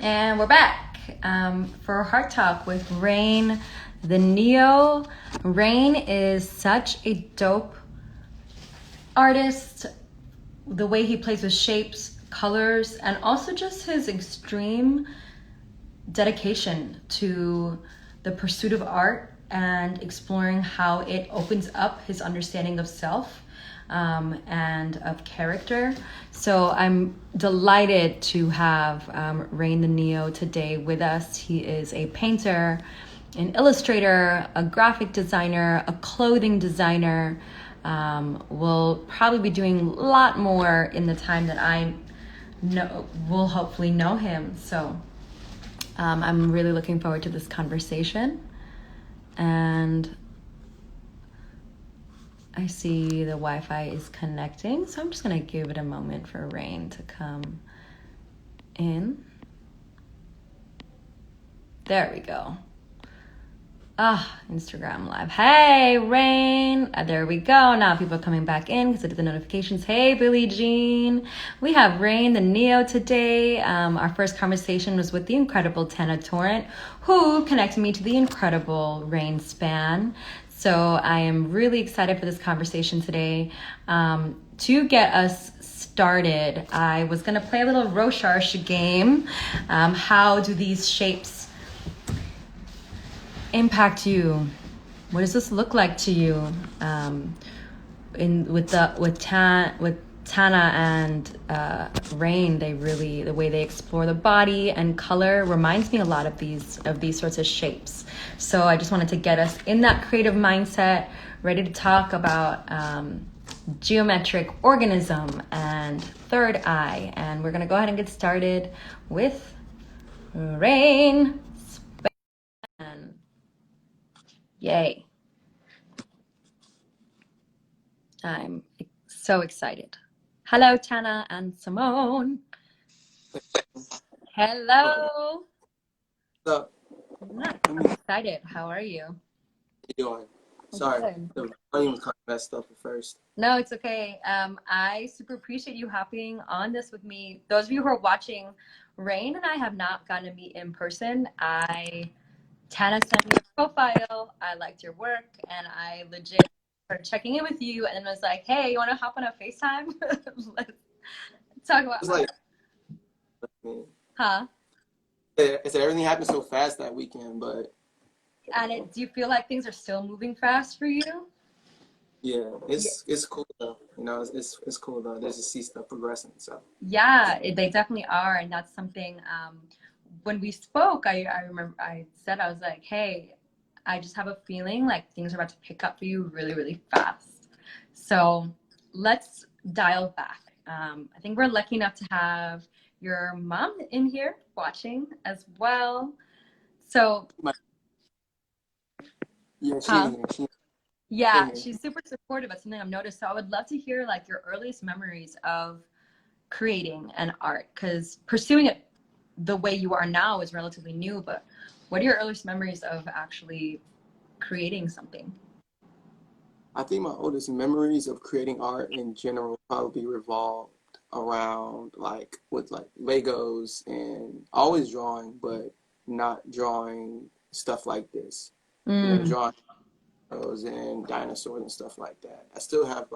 And we're back for Heart Talk with Rain the Neo. Rain is such a dope artist. The way he plays with shapes, colors, and also just his extreme dedication to the pursuit of art and exploring how it opens up his understanding of self and of character. So I'm delighted to have Rain the Neo today with us. He is a painter, an illustrator, a graphic designer, a clothing designer. We'll probably be doing a lot more in the time that I will hopefully know him. So I'm really looking forward to this conversation. And I see the Wi-Fi is connecting, so I'm just gonna give it a moment for Rain to come in. There we go. Instagram Live. Hey, Rain. There we go. Now people are coming back in because I did the notifications. Hey, Billie Jean. We have Rain the Neo today. Our first conversation was with the incredible Tana Torrent, who connected me to the incredible Rain Span. So I am really excited for this conversation today. To get us started, I was going to play a little Rorschach game. How do these shapes impact you? What does this look like to you? With Tana and Rain, the way they explore the body and color reminds me a lot of these sorts of shapes. So I just wanted to get us in that creative mindset, ready to talk about geometric organism and third eye. And we're gonna go ahead and get started with Rain. Yay. I'm so excited. Hello, Tana and Simone. Hello. So, I'm excited. How are you? how you doing? Sorry, Good. the volume was kind of messed up at first. No, it's okay. I super appreciate you hopping on this with me. Those of you who are watching, Rain and I have not gotten to meet in person. Tana sent me your profile. I liked your work, and I legit started checking in with you, and then was like, "Hey, you want to hop on a FaceTime? Let's talk about It's like, huh?" it's like everything happened so fast that weekend, but And do you feel like things are still moving fast for you? yeah, it's cool though. You know, it's cool though. There's to see stuff progressing. So Yeah, they definitely are, and that's something. When we spoke, I remember I said, I was like, "Hey, I just have a feeling like things are about to pick up for you really, really fast." So let's dial back. I think we're lucky enough to have your mom in here watching as well. So, yeah, huh? Yeah, she she's super supportive. That's something I've noticed. So I would love to hear like your earliest memories of creating an art, because pursuing it the way you are now is relatively new, but what are your earliest memories of actually creating something? I think my oldest memories of creating art in general probably revolved around with Legos and always drawing, but not drawing stuff like this. You know, Mm, drawing and dinosaurs and stuff like that. I still have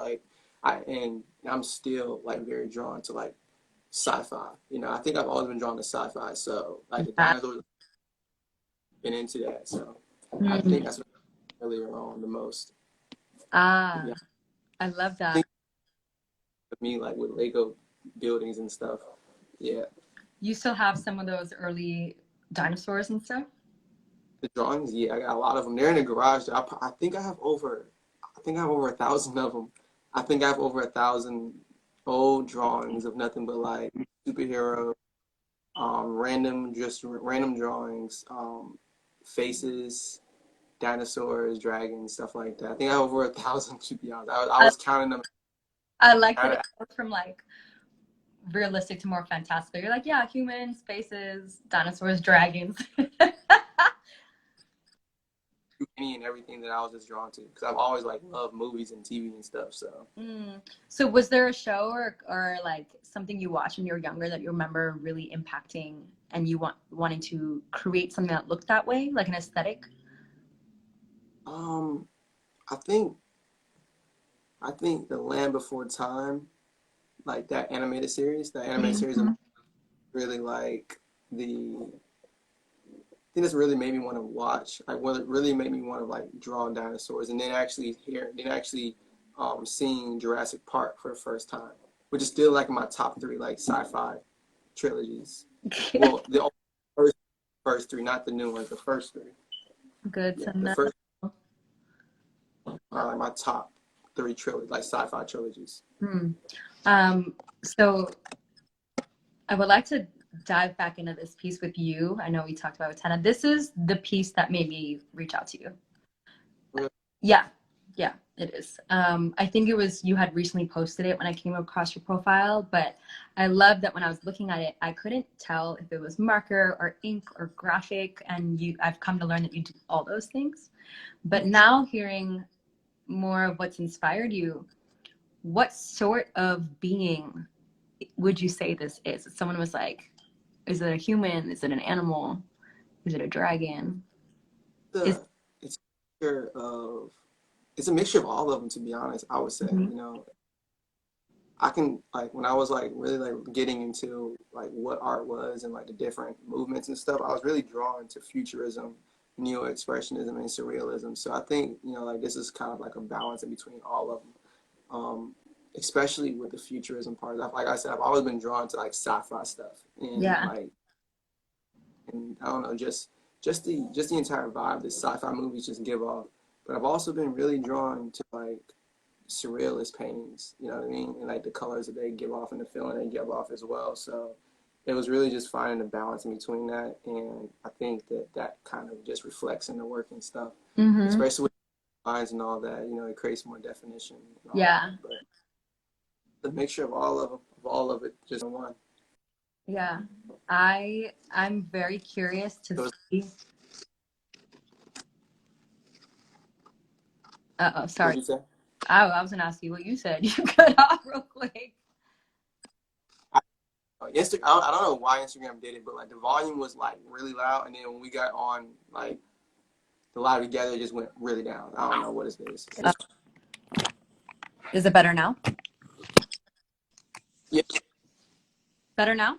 I'm still like very drawn to like sci-fi. You know, I think I've always been drawn to sci-fi. So like the yeah. dinosaurs been into that. So I think Mm. that's what earlier on the most. Ah, Yeah, I love I that. think for me like with Lego buildings and stuff. Yeah, You still have some of those early dinosaurs and stuff? the drawings. Yeah, I got a lot of them. They're in the garage. I think I have over. I think I have over 1,000 of them. I think I have over 1,000 old drawings of nothing but like superheroes, random drawings, faces, dinosaurs, dragons, stuff like that. I think I have over 1,000 to be honest. I I, was counting them. I like that it I, goes from like realistic to more fantastical. You're like, yeah, humans, spaces, dinosaurs, dragons. any and everything that I was just drawn to because I've always like loved movies and TV and stuff. So Mm. So was there a show or like something you watched when you were younger that you remember really impacting and you wanting to create something that looked that way, like an aesthetic? I think The Land Before Time, like that animated series, Mm-hmm. really like the I think that's really made me want to watch. Like, what it really made me want to like draw dinosaurs, and then actually seeing Jurassic Park for the first time, which is still like in my top three like sci-fi trilogies. Well, the first three, not the new ones, the first three. Good Yeah, to the know. first are like my top three trilogy, like sci-fi trilogies. Hmm. So I would like to dive back into this piece with you. I know we talked about it, Tana. This is the piece that made me reach out to you. Really? Yeah, yeah, it is. I think it was you had recently posted it when I came across your profile, but I love that when I was looking at it, I couldn't tell if it was marker or ink or graphic, and I've come to learn that you do all those things. But now hearing more of what's inspired you, what sort of being would you say this is? If someone was like, is it a human? Is it an animal? Is it a dragon? Is The it's a mixture of it's a mixture of all of them, to be honest. I would say, Mhm. I can like when I was like really like getting into like what art was and like the different movements and stuff, I was really drawn to futurism, neo-expressionism, and surrealism. So I think, like this is kind of like a balance in between all of them. Especially with the futurism part. Like I said, I've always been drawn to like sci-fi stuff and Yeah. like and I don't know, just the entire vibe that sci-fi movies just give off. But I've also been really drawn to like surrealist paintings, you know what I mean? And like the colors that they give off and the feeling they give off as well. So it was really just finding the balance in between that. And I think that kind of just reflects in the work and stuff, Mm-hmm. especially with lines and all that, it creates more definition and all Yeah. that. But the mixture of all of it, just in one. Yeah. I'm very curious to So see. Uh-oh, what'd sorry. you say? I was gonna ask you what you said. You cut off real quick. I don't know why Instagram did it, but like the volume was like really loud, and then when we got on like the live together, it just went really down. I don't know what it is. Is it better now? Yeah. Better now?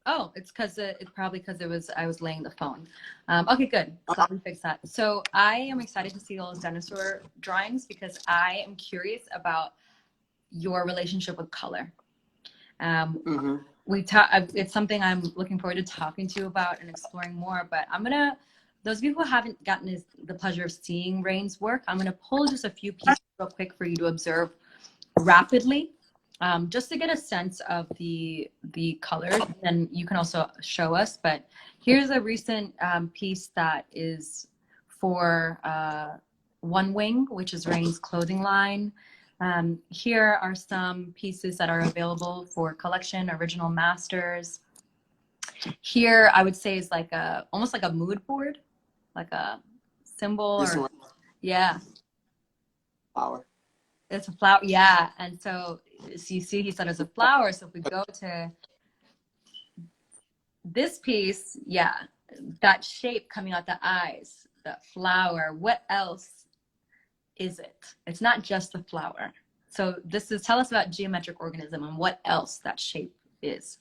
Oh, it's probably because I was laying the phone. Okay, good. Glad we fixed that. So I am excited to see all those dinosaur drawings because I am curious about your relationship with color. Um, Mm-hmm. it's something I'm looking forward to talking to you about and exploring more. But those of you who haven't gotten the pleasure of seeing Rain's work, I'm gonna pull just a few pieces real quick for you to observe rapidly, just to get a sense of the colors. And you can also show us. But here's a recent piece that is for One Wing, which is Rain's clothing line. Here are some pieces that are available for collection, original masters. Here, I would say is like almost like a mood board, like a symbol This or one, yeah, flower. it's a flower. Yeah, and so you see, he said it's a flower. So if we go to this piece, yeah, that shape coming out the eyes, that flower. What else is it? It's not just the flower. So tell us about geometric organism and what else that shape is.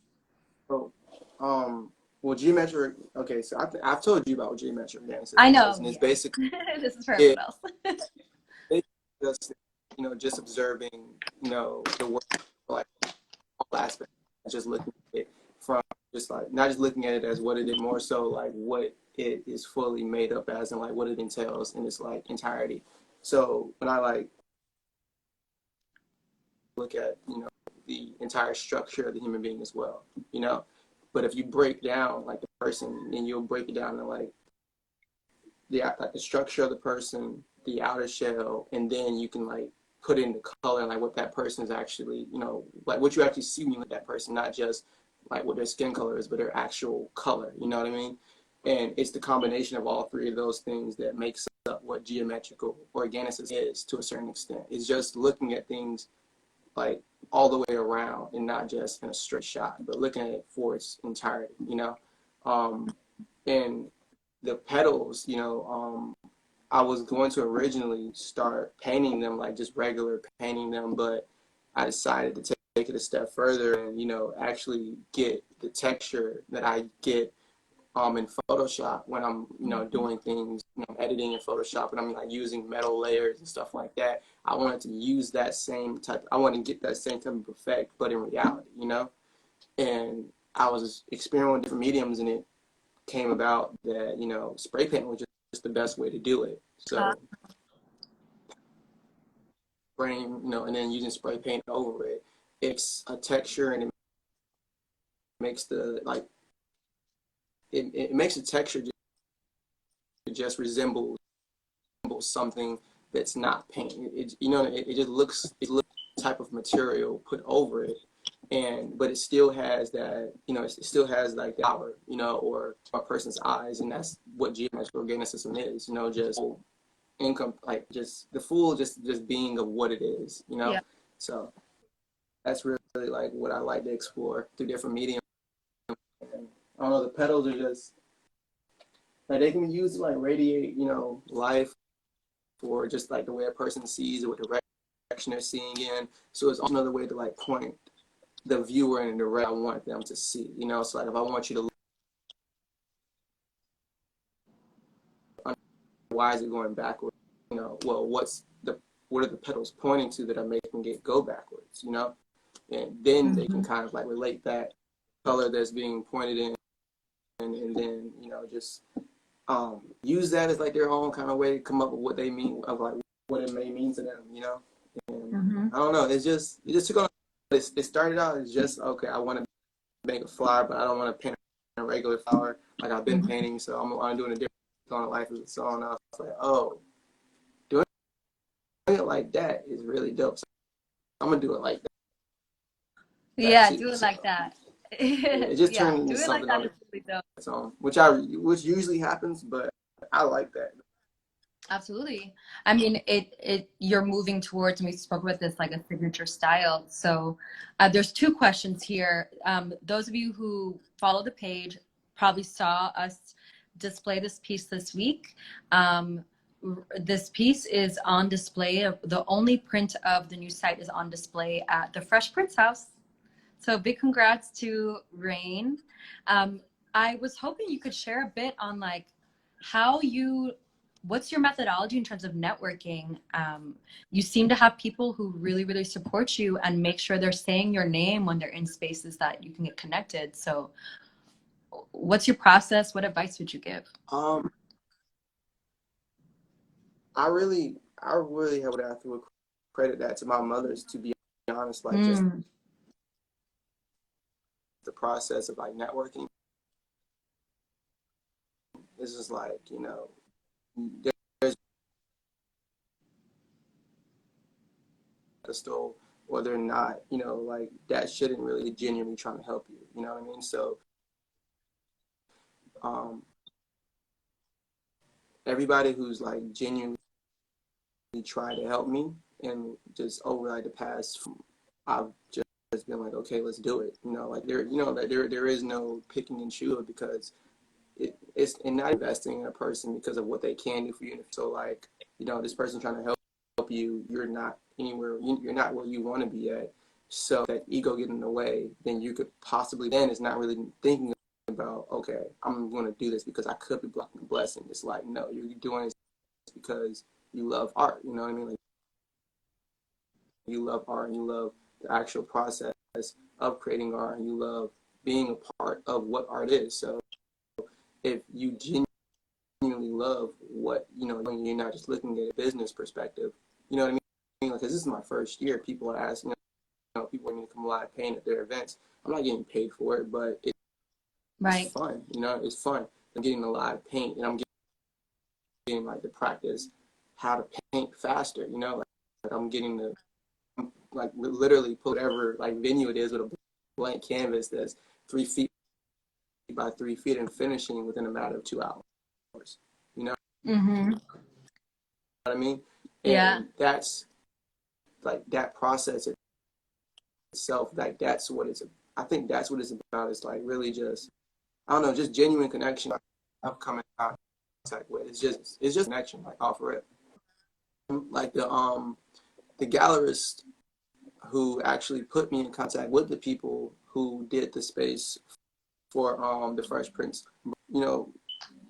Oh, well, geometric. Okay, so I've told you about what geometric I dance is, know, and it's yeah. basically This is for it, everyone else. it's just just observing the work like all aspects, just looking at it from just like not just looking at it as what it is, more so like what it is fully made up as and like what it entails in its like entirety. So when I like look at the entire structure of the human being as well, you know. But if you break down like the person, then you'll break it down to like the structure of the person, the outer shell, and then you can like put in the color and like what that person is actually, like what you actually see when you look at that person, not just like what their skin color is, but their actual color. You know what I mean? And it's the combination of all three of those things that makes up what geometrical organicism is to a certain extent. It's just looking at things like all the way around and not just in a straight shot, but looking at it for its entirety, you know. And the petals, you know, I was going to originally start painting them like just regular painting them, but I decided to take it a step further and, you know, actually get the texture that I get in Photoshop when I'm, you know, doing things, you know, editing in Photoshop, and I'm like using metal layers and stuff like that. I wanted to use that same type, I want to get that same type of effect, but in reality, you know? And I was experimenting with different mediums, and it came about that, you know, spray paint was just the best way to do it. So spraying, you know, and then using spray paint over it, it's a texture, and it makes the, like, it makes the texture just resemble something that's not paint. You know, it just looks, it looks type of material put over it, and but it still has that, you know, it still has like the power, you know, or a person's eyes, and that's what geometric organicism is, you know, just income, like just the full, just being of what it is, you know. Yeah. So that's really like what I like to explore through different mediums. And I don't know, the petals are just like they can be used to like radiate, you know, life, or just like the way a person sees it, what direction they're seeing in. So it's also another way to like point the viewer in the direction I want them to see, you know. So like if I want you to look, why is it going backwards? You know, well, what are the petals pointing to that are making it go backwards, you know? And then they can kind of like relate that color that's being pointed in, and then, you know, just use that as like their own kind of way to come up with what they mean, of like what it may mean to them, you know. And I don't know, it just took on. It started out as just, okay, I want to make a flower, but I don't want to paint a regular flower like I've been painting, so I'm doing a different on life as its own. I was like, oh, doing it like that is really dope. So I'm gonna do it like that. Yeah, Too. do it So like that. it just Yeah, turned into do it like something that on is really dope. its own, which usually happens, but I like that. Absolutely. I mean, you're moving towards, and we spoke about this, like a signature style. So there's two questions here. Those of you who follow the page probably saw us display this piece this week. This piece is on display. The only print of the new site is on display at the Fresh Prince House. So big congrats to Rain. I was hoping you could share a bit on like what's your methodology in terms of networking? You seem to have people who really, really support you and make sure they're saying your name when they're in spaces that you can get connected. So what's your process? What advice would you give? I really would have to credit that to my mother's, to be honest, like just the process of like networking. This is like, you know, there's a stove, whether or not, you know, like that shouldn't really genuinely trying to help you, you know what I mean? So everybody who's like genuinely tried to help me, and just over like the past, I've just been like, okay, let's do it, you know, like there, you know, like there is no picking and choosing, because it's and not investing in a person because of what they can do for you. So like, you know, this person trying to help you, you're not anywhere, you're not where you want to be at. So that ego getting in the way, then you could possibly, then it's not really thinking about, okay, I'm going to do this because I could be blocking a blessing. It's like, no, you're doing this because you love art. You know what I mean? Like, you love art, and you love the actual process of creating art, and you love being a part of what art is. So if you genuinely love what, you know, you're not just looking at a business perspective, you know what I mean? Like, cause this is my first year. People are asking, you know, people want me to come live paint at their events. I'm not getting paid for it, but it's fun. You know, it's fun. I'm getting a live paint, and I'm getting like to practice how to paint faster. You know, like I'm getting to like literally put whatever like venue it is with a blank canvas that's 3 feet by 3 feet, and finishing within a matter of 2 hours. You know what I mean? Yeah. And that's like that process itself, like that's what it's. I think that's what it's about. It's like really just, I don't know, just genuine connection. I've come in contact with. It's just connection, like off rip. Like the gallerist who actually put me in contact with the people who did the space for the Fresh Prince. You know,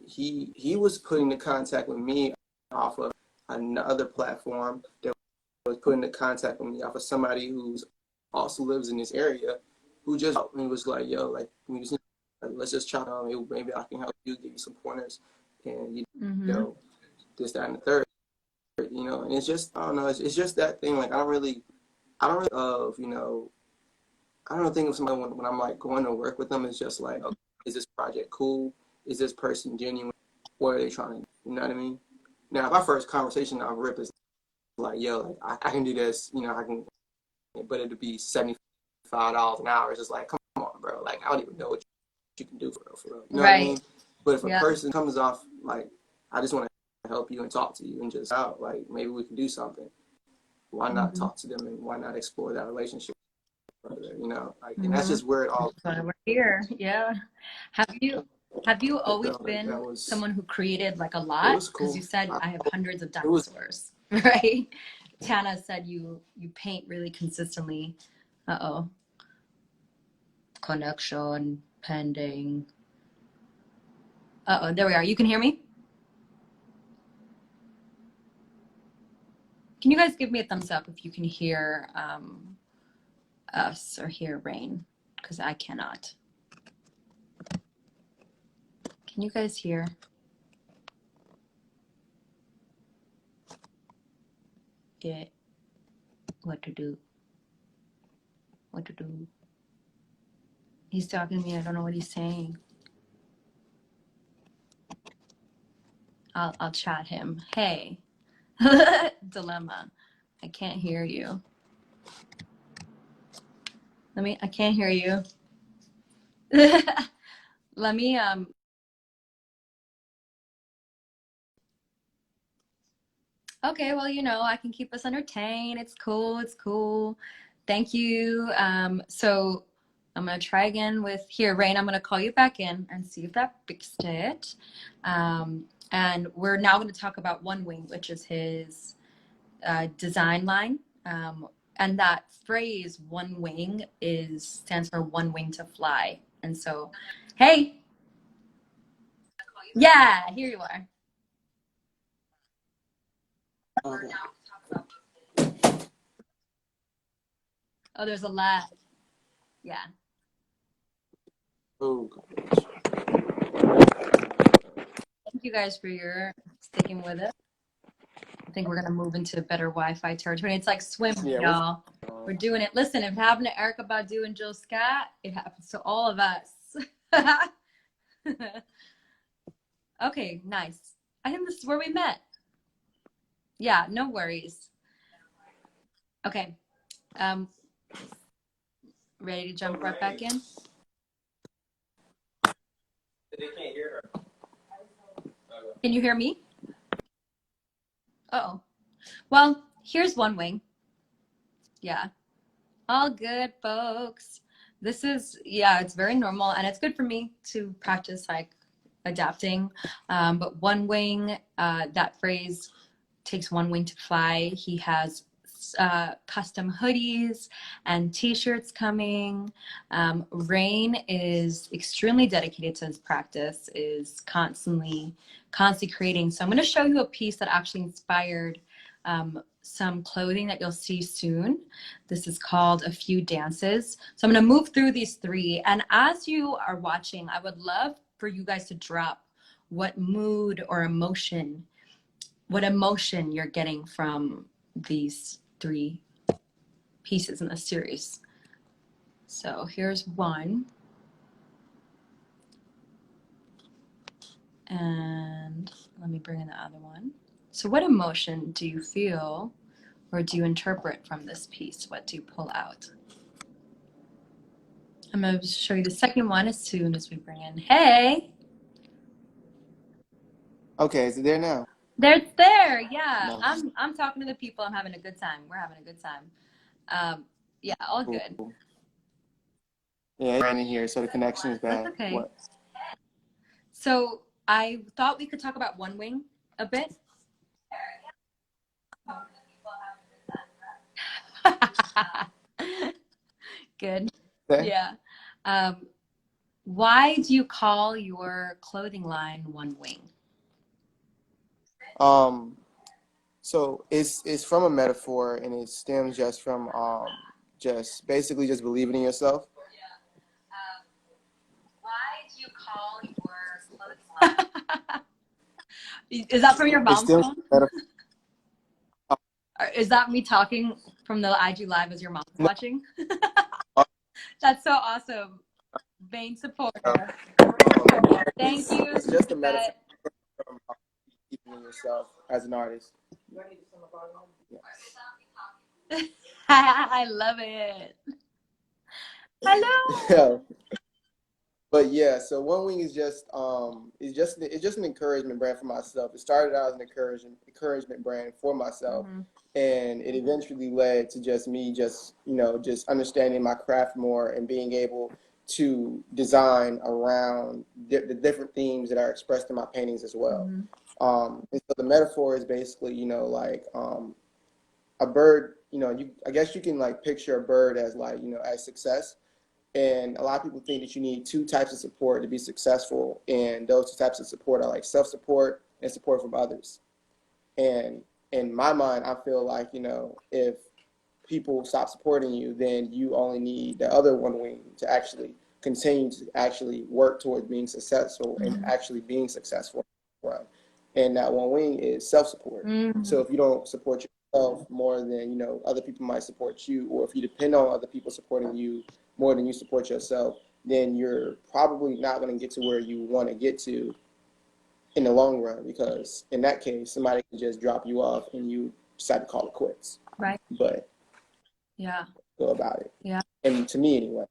he was putting the contact with me off of another platform that was putting the contact with me off of somebody who's also lives in this area, who just was like, yo, like let's just try on. Maybe I can help you, give you some pointers, and know this, that, and the third. You know, and it's just I don't know. It's just that thing. Like I don't really I don't think of somebody when I'm like going to work with them. It's just like, okay, is this project cool? Is this person genuine? What are they trying to? You know what I mean? Now, if our first conversation off rip is like, yo, like I can do this. You know, I can, but it'd be $75 an hour. It's just like, come on, bro. Like I don't even know what you can do for real, for real. You know what I mean? But if a person comes off like, I just want to help you and talk to you and just out, like maybe we can do something. Why not talk to them and why not explore that relationship further? You know, like, and that's just where it all. That's why we're here. Yeah. Have you always Like, been someone who created like a it lot? was Because cool. you said I have hundreds of dinosaurs, right? Tana said you paint really consistently. Uh-oh. Connection pending. Uh-oh, there we are. You can hear me? Can you guys give me a thumbs up if you can hear us or hear Rain? Because I cannot. Can you guys hear? Get what to do. What to do. He's talking to me. I don't know what he's saying. I'll chat him. Hey. Dilemma. I can't hear you. I can't hear you. Let me okay, well, I can keep us entertained. It's cool. It's cool. Thank you. So I'm gonna try again with here, Rain. I'm gonna call you back in and see if that fixed it. And we're now going to talk about One Wing, which is his design line. And that phrase "one wing" stands for one wing to fly. And so, hey, yeah, here you are. Okay. Oh, there's a lot. Yeah. Oh, Thank you guys for your sticking with it. I think we're gonna move into better Wi-Fi territory. It's like swimming, y'all. We're doing it. Listen, if it happened to Erykah Badu and Jill Scott, it happens to all of us. Okay, nice. I think this is where we met. Yeah, no worries. Okay. Ready to jump right back in? They can't hear her. Can you hear me? Uh-oh. Well, here's One Wing. Yeah. All good, folks. This is, yeah, it's very normal and it's good for me to practice like adapting. But One Wing, that phrase takes one wing to fly. He has custom hoodies and t-shirts coming. Rain is extremely dedicated to his practice, is constantly creating. So I'm going to show you a piece that actually inspired some clothing that you'll see soon. This is called A Few Dances. So I'm going to move through these three. And as you are watching, I would love for you guys to drop what mood or emotion you're getting from these three pieces in the series. So here's one. And let me bring in the other one. So what emotion do you feel or do you interpret from this piece? What do you pull out? I'm going to show you the second one as soon as we bring in, hey. Okay, is it there now? There's there, yeah. No. I'm talking to the people. I'm having a good time. We're having a good time. Yeah, all Cool. good. Yeah, it's raining here, so the connection is That's bad. okay. What? So I thought we could talk about One Wing a bit. Good. Okay. Yeah. Um, why do you call your clothing line One Wing? Um, so it's from a metaphor, and it stems just from just basically just believing in yourself. Why do you call your clothing line? Is that from your It mom's stems phone? from a metaphor. Or is that me talking from the IG live as your mom's No, watching? That's so awesome. Main supporter. Thank you. it's just a metaphor Yvette. from believing in yourself as an artist. I love it. Hello. Yeah. But yeah, so One Wing is just it's just an encouragement brand for myself. It started out as an encouragement brand for myself, Mm-hmm. and it eventually led to just me just understanding my craft more and being able to design around the different themes that are expressed in my paintings as well. Mm-hmm. And so the metaphor is basically like a bird. I guess you can like picture a bird as like as success. And a lot of people think that you need two types of support to be successful. And those two types of support are like self-support and support from others. And in my mind, I feel like, if people stop supporting you, then you only need the other one wing to actually continue to actually work towards being successful and Mm-hmm. actually being successful. Right. And that one wing is self-support. Mm-hmm. So if you don't support yourself more than, other people might support you, or if you depend on other people supporting you more than you support yourself, then you're probably not going to get to where you want to get to in the long run, because in that case, somebody can just drop you off and you decide to call it quits. Right. But Yeah. go about it. Yeah. And to me, anyway.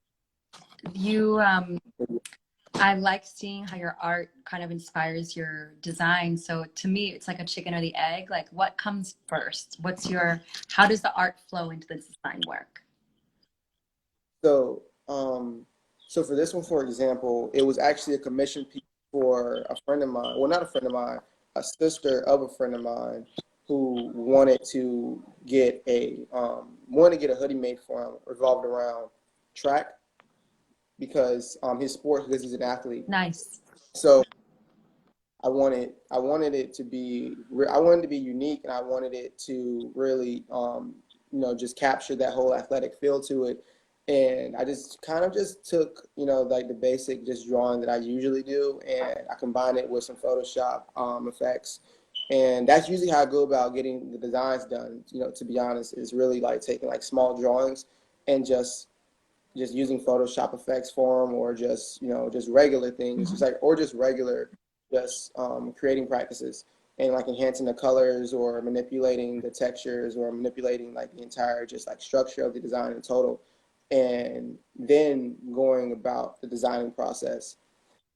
I like seeing how your art kind of inspires your design. So to me, it's like a chicken or the egg. Like, what comes first? How does the art flow into the design work? So, so for this one, for example, it was actually a commission piece for a friend of mine. Well, not a friend of mine, a sister of a friend of mine who wanted to get a hoodie made for him revolved around track, because he's an athlete. Nice. So I wanted it to be unique, and I wanted it to really just capture that whole athletic feel to it. And I just kind of just took like the basic just drawing that I usually do, and I combined it with some Photoshop effects. And that's usually how I go about getting the designs done. To be honest, is really like taking like small drawings and just using Photoshop effects for them, or just regular things, Mm-hmm. just like or just regular just creating practices, and like enhancing the colors or manipulating the textures or manipulating like the entire just like structure of the design in total, and then going about the designing process.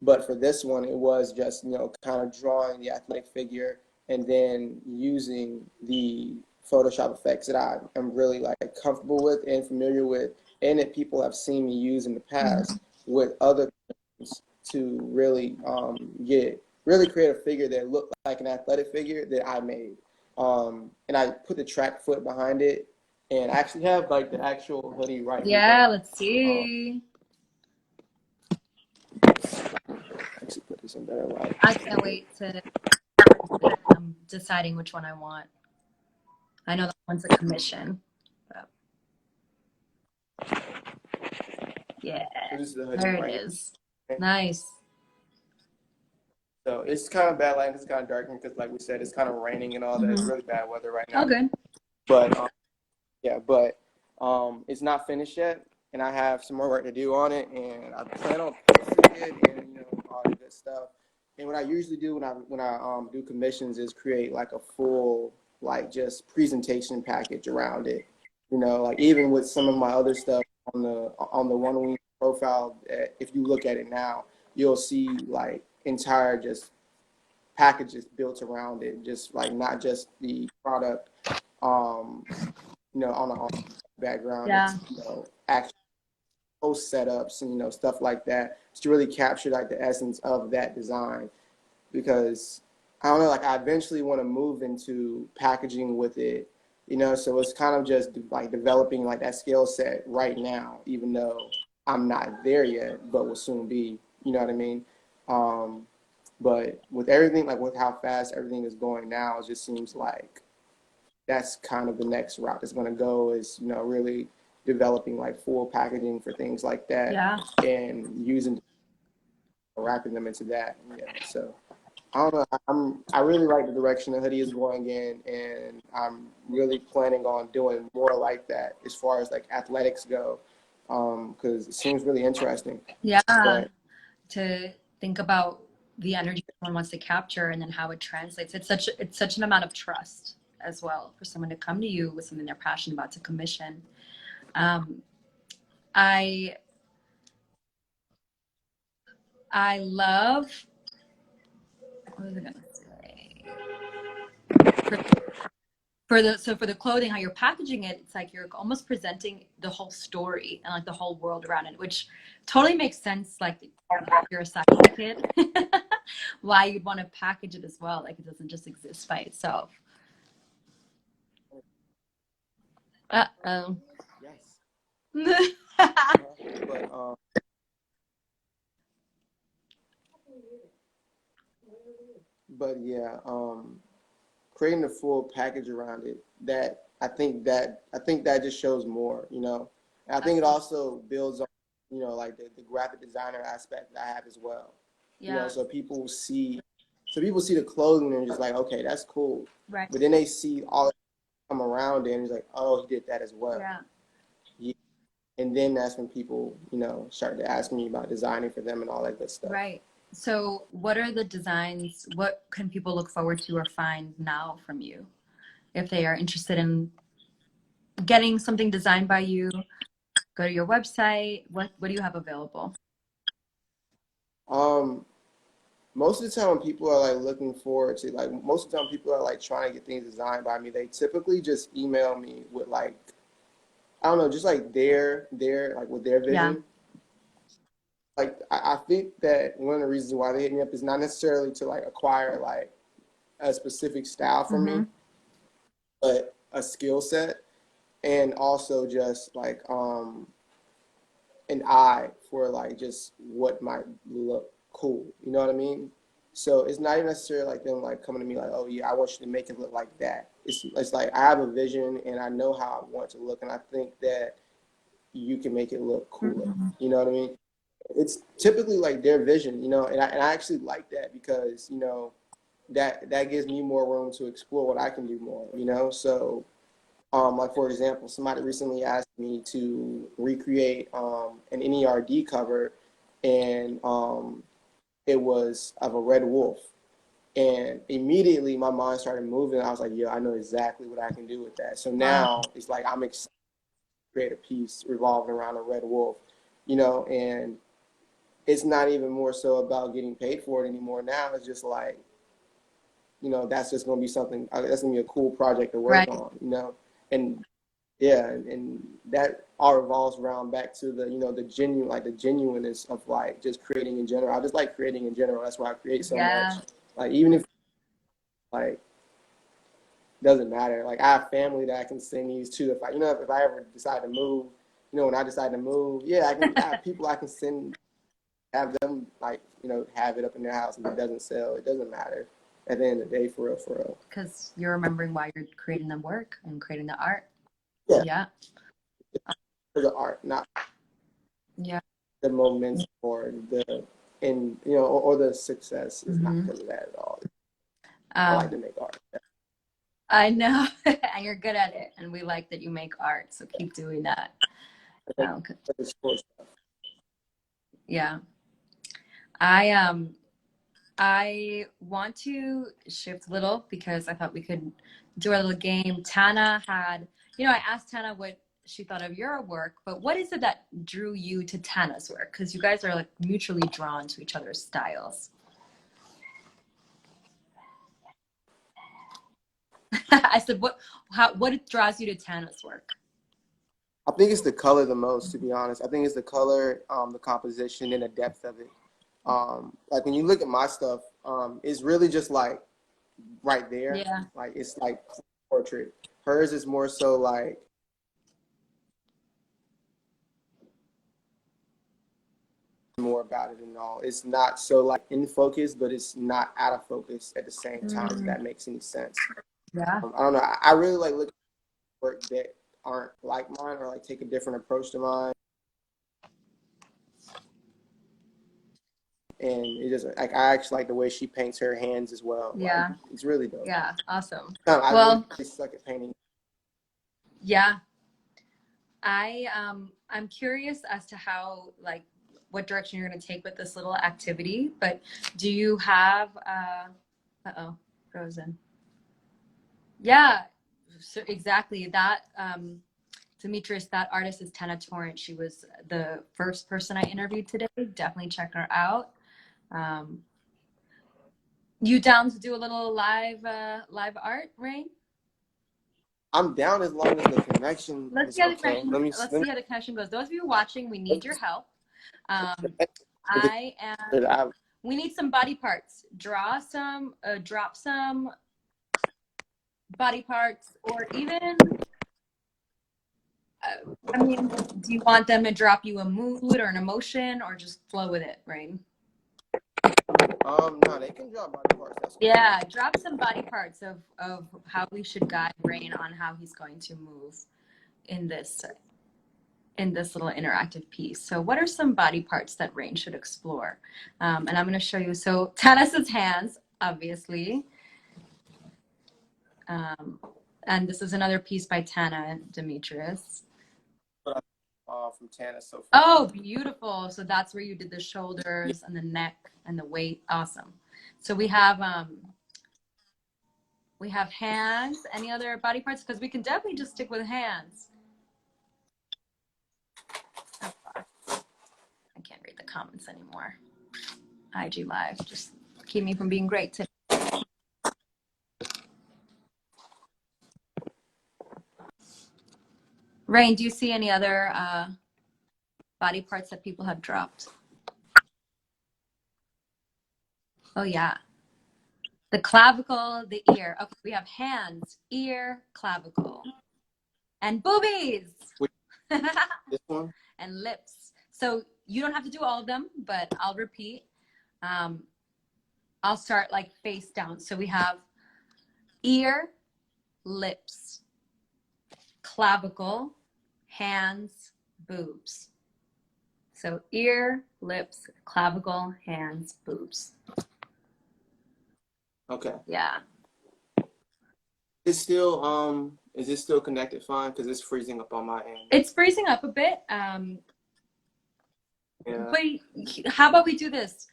But for this one, it was just, kind of drawing the athletic figure and then using the Photoshop effects that I am really like comfortable with and familiar with, and that people have seen me use in the past with other things to really create a figure that looked like an athletic figure that I made. And I put the track foot behind it, and I actually have like the actual hoodie right Yeah, here. let's see. Actually put this in better light. I can't wait to. I'm deciding which one I want. I know that one's a commission. But yeah, So this is the hoodie there it right is. here. Nice. So it's kind of bad lighting. It's kind of dark because, like we said, it's kind of raining and all that. It's Mm-hmm. really bad weather right Oh, now. good. But yeah, but it's not finished yet, and I have some more work to do on it, and I plan on posting it and all that good stuff. And what I usually do when I do commissions is create like a full like just presentation package around it. Like even with some of my other stuff on the One Wing profile, if you look at it now, you'll see like entire just packages built around it, just like not just the product, on background. Yeah. It's, actual post setups and, stuff like that, to really capture like the essence of that design. Because I don't know, like I eventually want to move into packaging with it, so it's kind of just like developing like that skill set right now, even though I'm not there yet, but will soon be, you know what I mean? Um, but with everything, like with how fast everything is going now, it just seems like that's kind of the next route that's going to go, is, really developing like full packaging for things like that Yeah. and using, wrapping them into that. Yeah. So I don't know. I really like the direction the hoodie is going in, and I'm really planning on doing more like that as far as like athletics go, because it seems really interesting. Yeah. But To think about the energy someone wants to capture and then how it translates. It's such an amount of trust as well for someone to come to you with something they're passionate about to commission. Um, I I love, what was I gonna say? For the clothing, how you're packaging it, it's like you're almost presenting the whole story and like the whole world around it, which totally makes sense. Like you're a science kid, why you'd want to package it as well. Like it doesn't just exist by itself. Uh-oh. yes, but yeah, creating a full package around it. That I think that just shows more. And I think it also builds on, like the graphic designer aspect that I have as well. Yeah. So people see the clothing and just like, okay, that's cool. Right. But then they see all come around it and it's like, oh, he did that as well. Yeah. Yeah. And then that's when people, start to ask me about designing for them and all that good stuff. Right. So what are the designs? What can people look forward to or find now from you if they are interested in getting something designed by you? Go to your website. What do you have available? Um, Most of the time when people are like looking forward to, like, most of the time people are like trying to get things designed by me, they typically just email me with like, I don't know, just like their like with their Yeah. vision. Like I think that one of the reasons why they hit me up is not necessarily to like acquire like a specific style from Mm-hmm. me, but a skill set, and also just like an eye for like just what might look cool. You know what I mean? So it's not even necessarily like them like coming to me like, oh yeah, I want you to make it look like that. It's like I have a vision and I know how I want it to look, and I think that you can make it look cooler. Mm-hmm. You know what I mean? It's typically like their vision, and I actually like that because that gives me more room to explore what I can do more. So like for example, somebody recently asked me to recreate an NERD cover, and it was of a red wolf. And immediately my mind started moving. I was like, "Yo, I know exactly what I can do with that." So Wow. now it's like I'm excited to create a piece revolving around a red wolf, and it's not even more so about getting paid for it anymore. Now it's just like, that's just going to be something, that's going to be a cool project to work Right. on. And yeah, and that all revolves around back to the genuine, like the genuineness of like just creating in general. I just like creating in general. That's why I create so much. Yeah. Like even if like doesn't matter. Like I have family that I can send these to. If I ever decide to move, when I decide to move, yeah, I have people I can send, have them like have it up in their house. If it doesn't sell, it doesn't matter. At the end of the day, for real, for real. Because you're remembering why you're creating the work and creating the art. Yeah, Yeah. for the art, not Yeah. the moments or the or the success is not Mm-hmm. because of that at all. I like Um, to make art. I know, and you're good at it, and we like that you make art. So keep doing that. Um, yeah. I I want to shift a little because I thought we could do a little game. Tana had, I asked Tana what she thought of your work, but what is it that drew you to Tana's work? Because you guys are like mutually drawn to each other's styles. I said, what draws you to Tana's work? I think it's the color the most, to be honest. I think it's the color, the composition, and the depth of it. Like when you look at my stuff, it's really just like right there. Yeah. Like it's like portrait. Hers is more so like more about it and all. It's not so like in focus, but it's not out of focus at the same time, if that makes any sense. Yeah. I don't know. I really like looking at work that aren't like mine or like take a different approach to mine. And it just like I actually like the way she paints her hands as well. Yeah. Like, it's really dope. Yeah. Awesome. I Well, really suck at painting. yeah. I'm curious as to how, like, what direction you're going to take with this little activity, but do you have uh-oh, frozen. Yeah, so exactly that. Demetrius, that artist is Tana Torrent. She was the first person I interviewed today. Definitely check her out. You down to do a little live art, Rain? I'm down as long as the connection Let's is see how the okay. connection. Let's see how the connection goes. Those of you watching, we need your help. We need some body parts. Drop some body parts, or even. I mean, do you want them to drop you a mood or an emotion, or just flow with it, Rain? No, they can drop body parts. That's cool. Yeah, drop some body parts of how we should guide Rain on how he's going to move in this little interactive piece. So what are some body parts that Rain should explore? And I'm going to show you. So Tanis's hands, obviously. And this is another piece by Tana Demetrius. From Tana so far. Oh, beautiful. So that's where you did the shoulders and the neck and the weight. Awesome. So we have hands. Any other body parts? Because we can definitely just stick with hands. I can't read the comments anymore. IG Live, just keep me from being great today. Rain, do you see any other body parts that people have dropped? Oh yeah. The clavicle, the ear. Okay, we have hands, ear, clavicle, and boobies. This one? And lips. So you don't have to do all of them, but I'll repeat. I'll start like face down. So we have ear, lips, clavicle, hands, boobs. So ear, lips, clavicle, hands, boobs. Okay. Yeah. It's still is it still connected fine? Because it's freezing up on my end. It's freezing up a bit. Yeah. But how about we do this?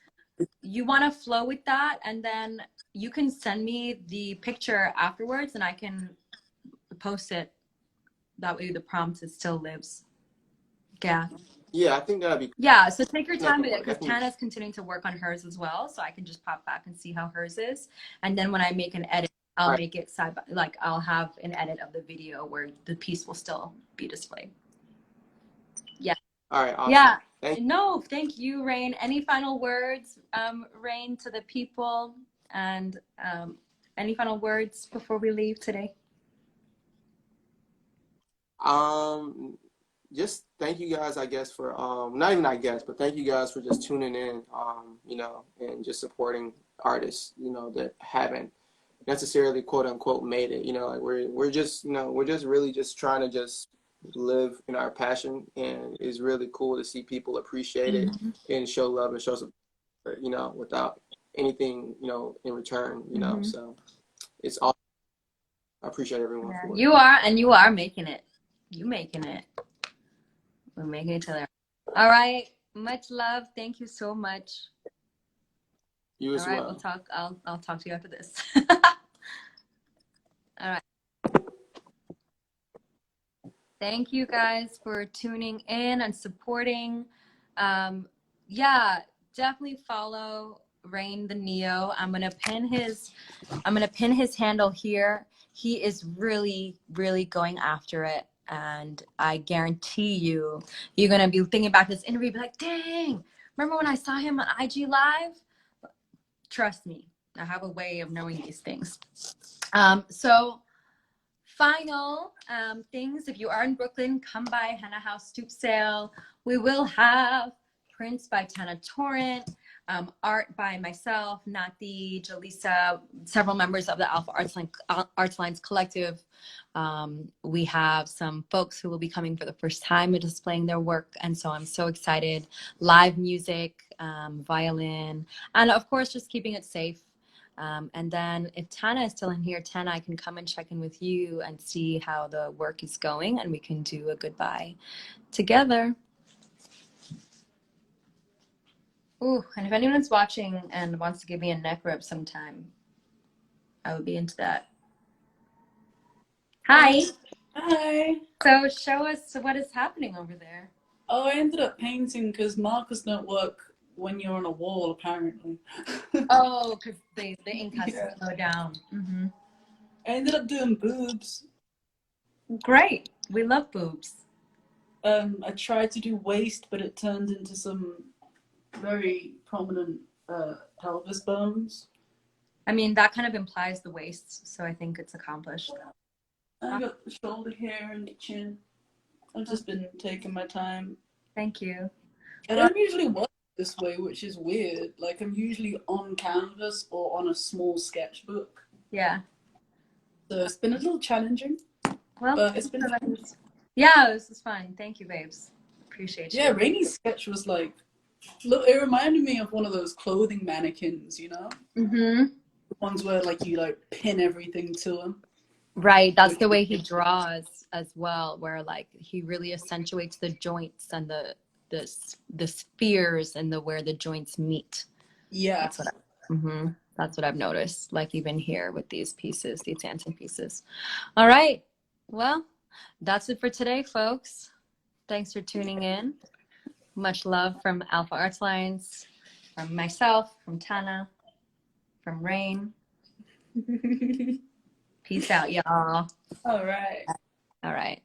You want to flow with that, and then you can send me the picture afterwards, and I can post it. That way the prompt still lives. Yeah. Yeah, I think that'd be. Yeah, so take your time with it, because Tana's continuing to work on hers as well, so I can just pop back and see how hers is, and then when I make an edit, I'll make it side by, like I'll have an edit of the video where the piece will still be displayed. Yeah. All right. Awesome. Yeah. Thank you, Rain. Any final words, Rain, to the people, and any final words before we leave today? Just thank you guys, I guess, for not even I guess, but thank you guys for just tuning in, you know, and just supporting artists, you know, that haven't necessarily quote unquote made it. You know, like we're just, you know, we're just really just trying to just live in our passion, and it's really cool to see people appreciate it and show love and show support, you know, without anything, you know, in return, you know. So it's all. I appreciate everyone for it. You are making it. You making it. We're making it together. All right. Much love. Thank you so much. You as well. All right. We'll talk. I'll talk to you after this. All right. Thank you guys for tuning in and supporting. Yeah, definitely follow Rain the Neo. I'm gonna pin his handle here. He is really, really going after it. And I guarantee you're going to be thinking back to this interview, be like, dang, remember when I saw him on IG Live? Trust me, I have a way of knowing these things. So final things, if you are in Brooklyn, come by Henna House Stoop Sale. We will have prints by Tana Torrent, art by myself, Nati, Jaleesa, several members of the Alpha Arts Lines Collective. We have some folks who will be coming for the first time and displaying their work, and so I'm so excited. Live music, violin, and of course just keeping it safe. And then if Tana is still in here, Tana, I can come and check in with you and see how the work is going, and we can do a goodbye together. Ooh, and if anyone's watching and wants to give me a neck rub sometime, I would be into that. Hi. Hi. So show us what is happening over there. Oh, I ended up painting because markers don't work when you're on a wall, apparently. Oh, because the ink has Yeah. to slow down. Mm-hmm. I ended up doing boobs. Great. We love boobs. I tried to do waist, but it turned into some very prominent pelvis bones. I mean, that kind of implies the waist, so I think it's accomplished. I got the shoulder hair and the chin. I've just been taking my time. Thank you. I don't usually work this way, which is weird. Like, I'm usually on canvas or on a small sketchbook. Yeah. So it's been a little challenging. Well, but it's been fun. Yeah, this is fun. Thank you, babes. Appreciate you. Yeah, Rainy's sketch was like, look, it reminded me of one of those clothing mannequins, you know? Mm-hmm. The ones where like you like pin everything to them. Right, that's the way he draws as well, where like he really accentuates the joints and the spheres and where the joints meet. Yeah. That's what I've noticed, like even here with these pieces, these dancing pieces. All right, well, that's it for today, folks. Thanks for tuning in. Much love from Alpha Arts Lines, from myself, from Tana, from Rain. Peace out, y'all. All right. All right.